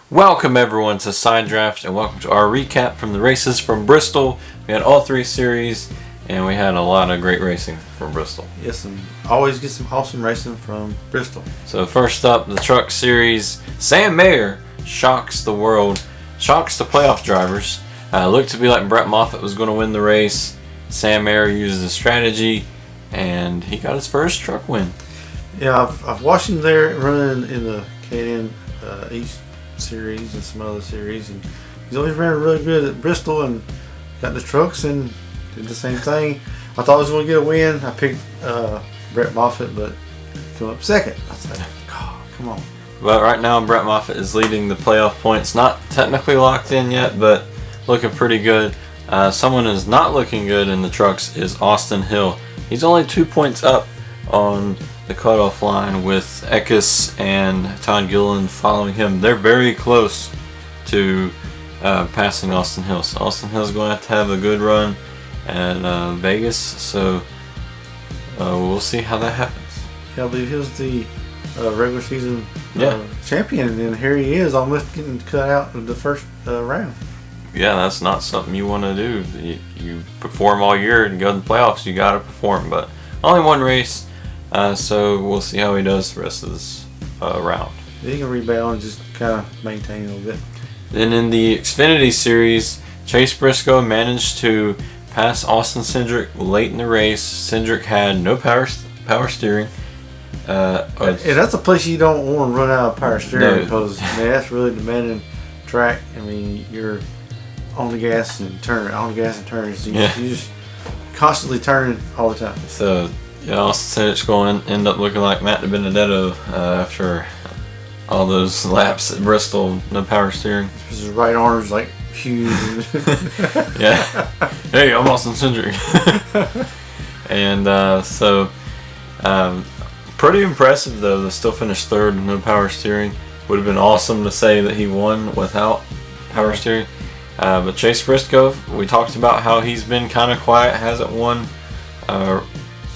Welcome everyone to Side Draft and welcome to our recap from the races from Bristol. We had all three series and we had a lot of great racing from Bristol. Yes, and always get some awesome racing from Bristol. So first up, the Truck Series. Sam Mayer shocks the world, shocks the playoff drivers. Looked to be like Brett Moffitt was going to win the race. Sam Mayer uses a strategy and he got his first truck win. Yeah, I've watched him there running in the K&N East Series and some other series, and he's always ran really good at Bristol and got the trucks and did the same thing. I thought I was going to get a win. I picked Brett Moffitt, but he came up second. I said, God, come on. But right now, Brett Moffitt is leading the playoff points. Not technically locked in yet, but looking pretty good. Someone who's not looking good in the trucks is Austin Hill. He's only 2 points up on the cutoff line with Eckes and Todd Gilliland following him. They're very close to passing Austin Hill. So Austin Hill's going to have a good run at Vegas. So we'll see how that happens. Yeah, I believe he was the regular season champion, and here he is almost getting cut out of the first round. Yeah, that's not something you want to do. You perform all year and go to the playoffs, you got to perform. But only one race. So we'll see how he does the rest of this round. He can rebound and just kind of maintain a little bit. Then in the Xfinity Series, Chase Briscoe managed to pass Austin Cindric late in the race. Cindric had no power steering. And that's a place you don't want to run out of power steering because that's really demanding track. I mean, you're on the gas and turns. You just constantly turning all the time. So Austin Cindric's going to end up looking like Matt Dibenedetto after all those laps at Bristol, no power steering. His right arm's like huge. Yeah. Hey, I'm Austin Cindric. And pretty impressive though to still finish third with no power steering. Would have been awesome to say that he won without power steering. But Chase Briscoe, we talked about how he's been kind of quiet, hasn't won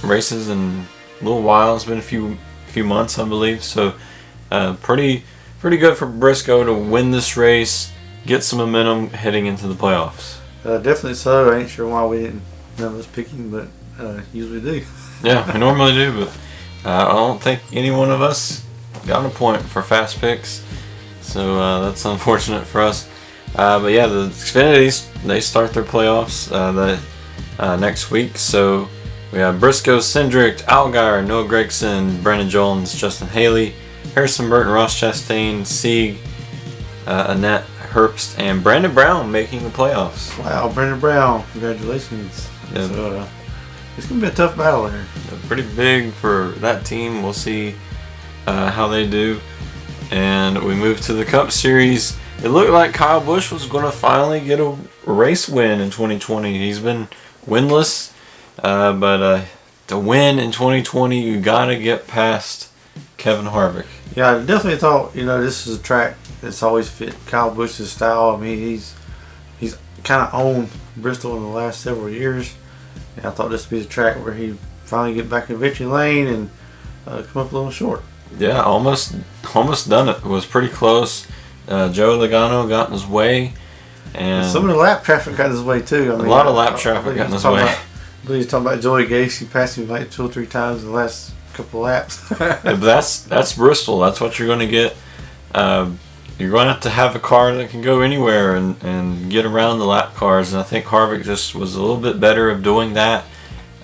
races in a little while. It's been a few months, I believe. So pretty good for Briscoe to win this race, get some momentum heading into the playoffs. Definitely so. I ain't sure why we didn't none of us pick him, but usually do. Yeah, we normally do, but I don't think any one of us got a point for fast picks. So that's unfortunate for us. But yeah, the Xfinities, they start their playoffs next week. So we have Briscoe, Cindric, Allgaier, Noah Gragson, Brandon Jones, Justin Haley, Harrison Burton, Ross Chastain, Sieg, Annette Herbst, and Brandon Brown making the playoffs. Wow, Brandon Brown, congratulations. Yeah. So, it's going to be a tough battle there. Pretty big for that team. We'll see how they do. And we move to the Cup Series. It looked like Kyle Busch was going to finally get a race win in 2020. He's been winless. But to win in 2020, you got to get past Kevin Harvick. Yeah, I definitely thought, this is a track that's always fit Kyle Busch's style. I mean, he's kind of owned Bristol in the last several years. And I thought this would be the track where he'd finally get back in victory lane and come up a little short. Yeah, almost done it. It was pretty close. Joe Logano got in his way. And some of the lap traffic got in his way, too. I mean, a lot of lap traffic got in his way. I believe he's talking about Joey Gase. He passed him like 2 or 3 times in the last couple of laps. Yeah, but that's Bristol. That's what you're going to get. You're going to have a car that can go anywhere and get around the lap cars. And I think Harvick just was a little bit better of doing that.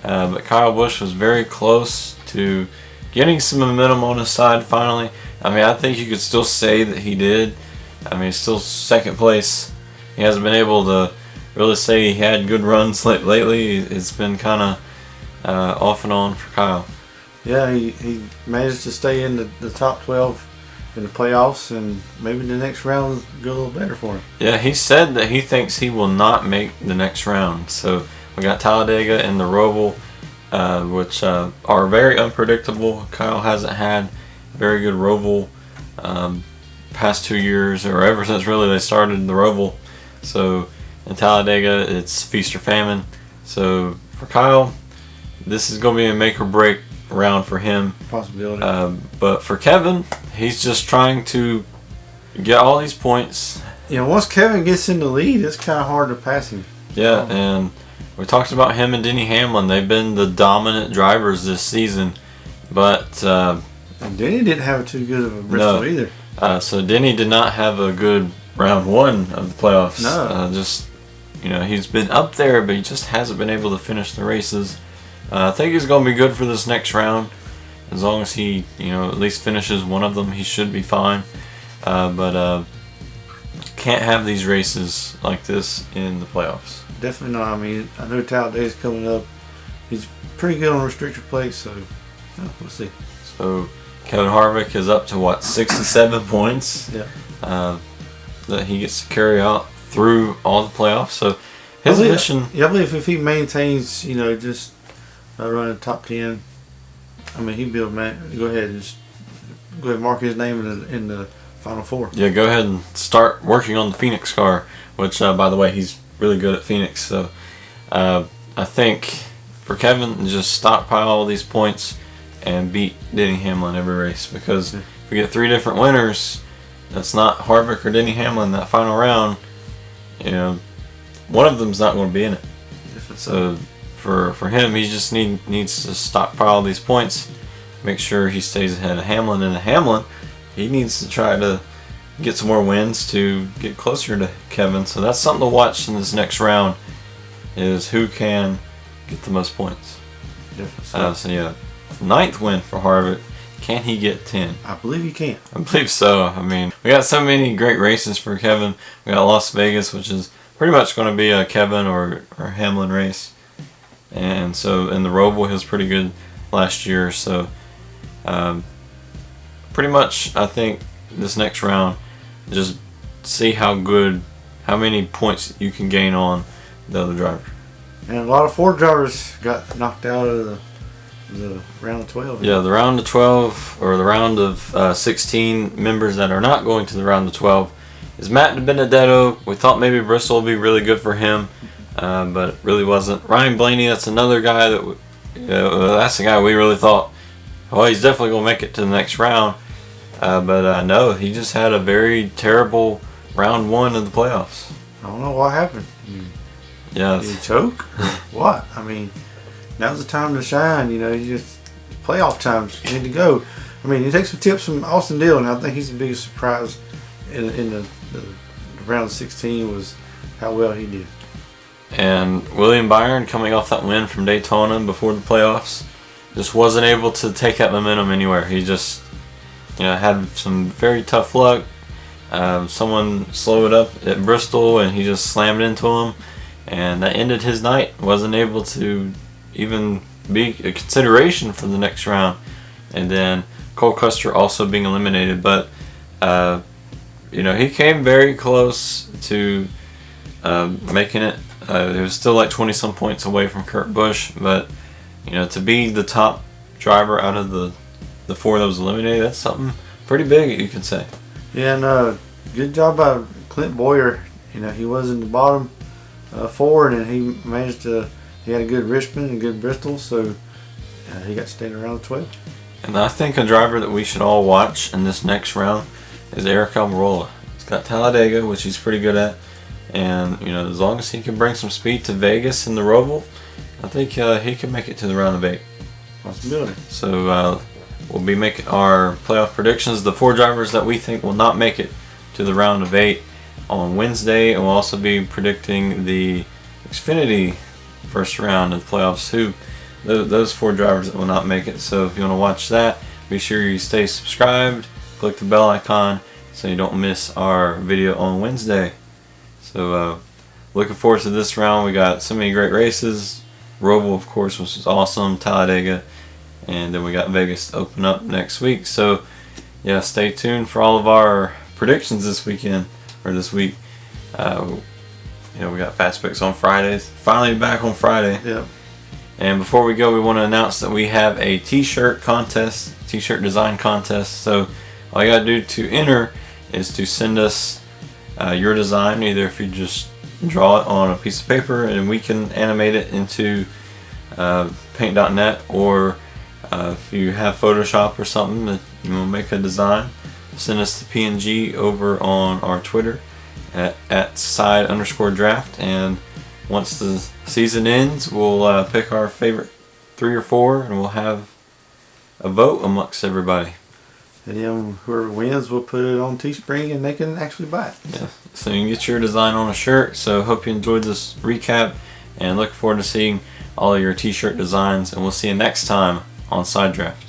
But Kyle Busch was very close to getting some momentum on his side finally. I mean, I think you could still say that he did. I mean, he's still second place. He hasn't been able to really say he had good runs lately. It's been kind of off and on for Kyle. Yeah, he managed to stay in the top 12 in the playoffs, and maybe the next round will go a little better for him. Yeah, he said that he thinks he will not make the next round. So we got Talladega and the Roval, which are very unpredictable. Kyle hasn't had very good Roval past 2 years, or ever since really they started the Roval. So in Talladega, it's feast or famine. So for Kyle, this is going to be a make or break round for him. Possibility. But for Kevin, he's just trying to You get all these points. Once Kevin gets in the lead, it's kind of hard to pass him. Yeah, and we talked about him and Denny Hamlin. They've been the dominant drivers this season, but and Denny didn't have too good of a Bristol either. So Denny did not have a good round one of the playoffs. No. He's been up there, but he just hasn't been able to finish the races. I think he's going to be good for this next round. As long as he, at least finishes one of them, he should be fine. But can't have these races like this in the playoffs. Definitely not. I mean, I know Talladega's coming up. He's pretty good on restrictor plates, so we'll see. So Kevin Harvick is up to 67 points. Yeah. That he gets to carry out through all the playoffs. So his mission. Yeah, I believe if he maintains, just running top 10, I mean, he'd be able to go ahead and mark his name in the Final Four. Yeah, go ahead and start working on the Phoenix car, which, by the way, he's really good at Phoenix. So I think for Kevin, just stockpile all these points and beat Denny Hamlin every race. Because if we get 3 different winners, that's not Harvick or Denny Hamlin that final round. One of them's not going to be in it. So for him, he just needs to stockpile these points, make sure he stays ahead of Hamlin. And Hamlin, he needs to try to get some more wins to get closer to Kevin. So that's something to watch in this next round, is who can get the most points. Definitely. 9th win for Harvick. Can he get 10? I believe he can. I believe so. I mean, we got so many great races for Kevin. We got Las Vegas, which is pretty much going to be a Kevin or Hamlin race. And so, in the Roval, he was pretty good last year. So, pretty much, I think this next round, just see how many points you can gain on the other driver. And a lot of Ford drivers got knocked out of the round of 12. Yeah, the round of 12, or the round of 16 members that are not going to the round of 12, is Matt Dibenedetto. We thought maybe Bristol would be really good for him, but it really wasn't. Ryan Blaney, that's another guy that's the guy we really thought, he's definitely going to make it to the next round. But no, he just had a very terrible round one of the playoffs. I don't know what happened. Yeah. Did he choke? What? I mean, now's the time to shine. Playoff times. You need to go. I mean, he takes some tips from Austin Dillon. I think he's the biggest surprise in the round of 16 was how well he did. And William Byron, coming off that win from Daytona before the playoffs, just wasn't able to take that momentum anywhere. He just had some very tough luck. Someone slowed up at Bristol and he just slammed into him, and that ended his night. Wasn't able to even be a consideration for the next round. And then Cole Custer also being eliminated, but he came very close to making it. It was still like 20 some points away from Kurt Busch, but to be the top driver out of the 4 that was eliminated, that's something pretty big, you could say. Yeah, and good job by Clint Boyer. He was in the bottom 4, and he managed to. He had a good Richmond and good Bristol, so he got to stay around the 12. And I think a driver that we should all watch in this next round is Eric Almirola. He's got Talladega, which he's pretty good at, and as long as he can bring some speed to Vegas in the Roval, I think he can make it to the round of 8. Possibility. So we'll be making our playoff predictions. The 4 drivers that we think will not make it to the round of 8 on Wednesday, and we'll also be predicting the Xfinity first round of the playoffs too. Those 4 drivers that will not make it. So if you want to watch that, be sure you stay subscribed, click the bell icon so you don't miss our video on Wednesday. So looking forward to this round. We got so many great races. Roval, of course, which is awesome. Talladega, and then we got Vegas to open up next week. So yeah, stay tuned for all of our predictions this weekend or this week. We got Fast Picks on Fridays. Finally back on Friday. Yeah. And before we go, we want to announce that we have a t-shirt contest, t-shirt design contest. So all you got to do to enter is to send us your design, either if you just draw it on a piece of paper and we can animate it into paint.net, or if you have Photoshop or something that you want to make a design, send us the PNG over on our Twitter at side_draft, and once the season ends, we'll pick our favorite 3 or 4, and we'll have a vote amongst everybody. And then whoever wins, we'll put it on Teespring, and they can actually buy it. Yeah. So you can get your design on a shirt. So hope you enjoyed this recap, and look forward to seeing all of your t-shirt designs, and we'll see you next time on Side Draft.